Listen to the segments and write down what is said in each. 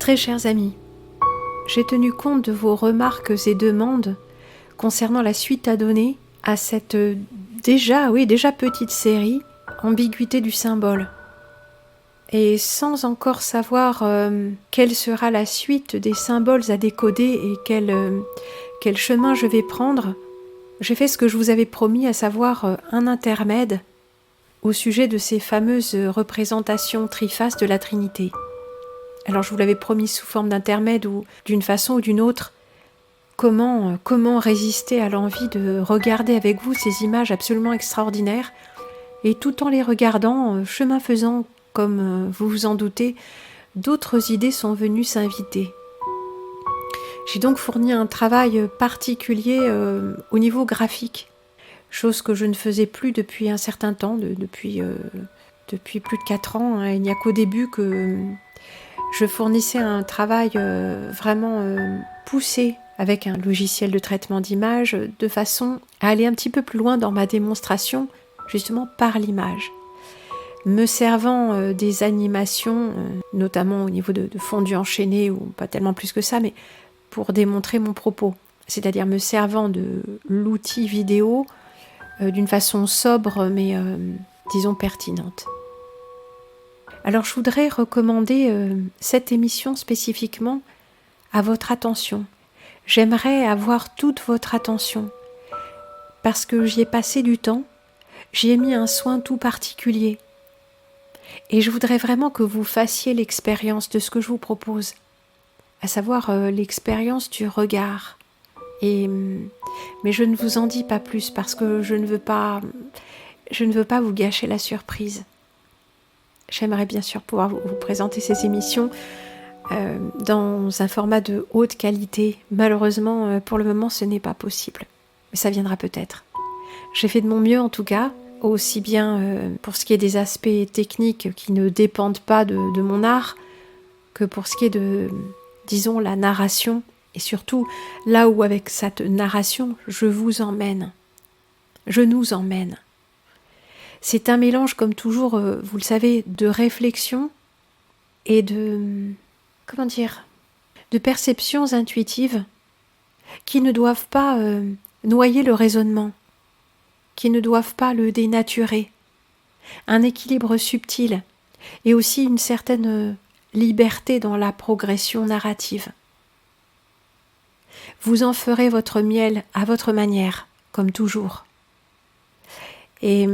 Très chers amis, j'ai tenu compte de vos remarques et demandes concernant la suite à donner à cette déjà petite série Ambiguïté du symbole. Et sans encore savoir quelle sera la suite des symboles à décoder et quel chemin je vais prendre, j'ai fait ce que je vous avais promis, à savoir un intermède au sujet de ces fameuses représentations trifaces de la Trinité. Alors je vous l'avais promis sous forme d'intermède ou d'une façon ou d'une autre. Comment résister à l'envie de regarder avec vous ces images absolument extraordinaires et tout en les regardant, chemin faisant, comme vous vous en doutez, d'autres idées sont venues s'inviter. J'ai donc fourni un travail particulier au niveau graphique, chose que je ne faisais plus depuis un certain temps, depuis plus de 4 ans. Hein. Il n'y a qu'au début que je fournissais un travail vraiment poussé avec un logiciel de traitement d'images, de façon à aller un petit peu plus loin dans ma démonstration, justement par l'image. Me servant des animations, notamment au niveau de fondus enchaînés, ou pas tellement plus que ça, mais pour démontrer mon propos. C'est-à-dire me servant de l'outil vidéo d'une façon sobre, mais disons pertinente. Alors je voudrais recommander cette émission spécifiquement à votre attention. J'aimerais avoir toute votre attention parce que j'y ai passé du temps, j'y ai mis un soin tout particulier et je voudrais vraiment que vous fassiez l'expérience de ce que je vous propose, à savoir l'expérience du regard. Mais je ne vous en dis pas plus parce que je ne veux pas vous gâcher la surprise. J'aimerais bien sûr pouvoir vous présenter ces émissions dans un format de haute qualité. Malheureusement, pour le moment, ce n'est pas possible. Mais ça viendra peut-être. J'ai fait de mon mieux en tout cas, aussi bien pour ce qui est des aspects techniques qui ne dépendent pas de mon art, que pour ce qui est de, disons, la narration. Et surtout, là où avec cette narration, je vous emmène. Je nous emmène. C'est un mélange, comme toujours, vous le savez, de réflexion et de perceptions intuitives qui ne doivent pas noyer le raisonnement, qui ne doivent pas le dénaturer. Un équilibre subtil et aussi une certaine liberté dans la progression narrative. Vous en ferez votre miel à votre manière, comme toujours. Et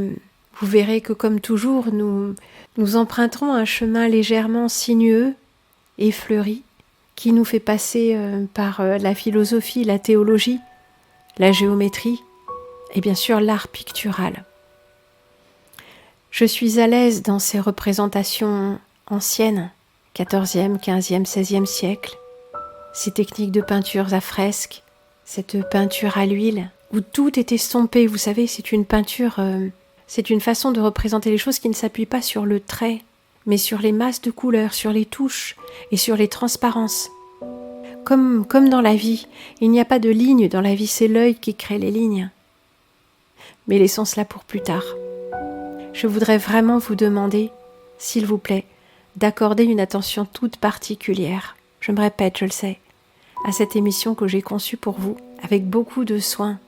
vous verrez que comme toujours, nous emprunterons un chemin légèrement sinueux et fleuri qui nous fait passer par la philosophie, la théologie, la géométrie et bien sûr l'art pictural. Je suis à l'aise dans ces représentations anciennes, 14e, 15e, 16e siècle, ces techniques de peintures à fresque, cette peinture à l'huile, où tout est estompé. Vous savez, c'est une peinture, c'est une façon de représenter les choses qui ne s'appuie pas sur le trait, mais sur les masses de couleurs, sur les touches et sur les transparences. Comme dans la vie, il n'y a pas de lignes dans la vie, c'est l'œil qui crée les lignes. Mais laissons cela pour plus tard. Je voudrais vraiment vous demander, s'il vous plaît, d'accorder une attention toute particulière, je me répète, je le sais, à cette émission que j'ai conçue pour vous, avec beaucoup de soin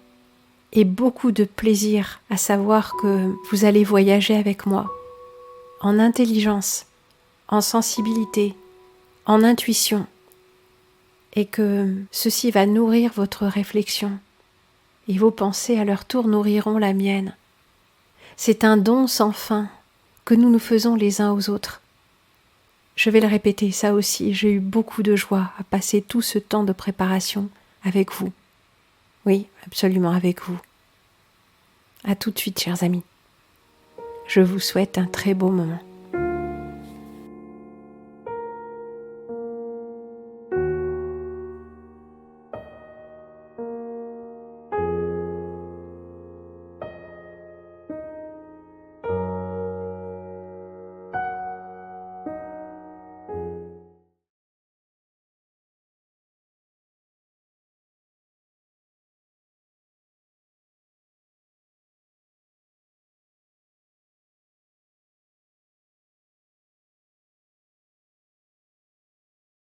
et beaucoup de plaisir à savoir que vous allez voyager avec moi, en intelligence, en sensibilité, en intuition, et que ceci va nourrir votre réflexion, et vos pensées à leur tour nourriront la mienne. C'est un don sans fin que nous nous faisons les uns aux autres. Je vais le répéter, ça aussi, j'ai eu beaucoup de joie à passer tout ce temps de préparation avec vous. Oui, absolument avec vous. À tout de suite, chers amis. Je vous souhaite un très beau moment.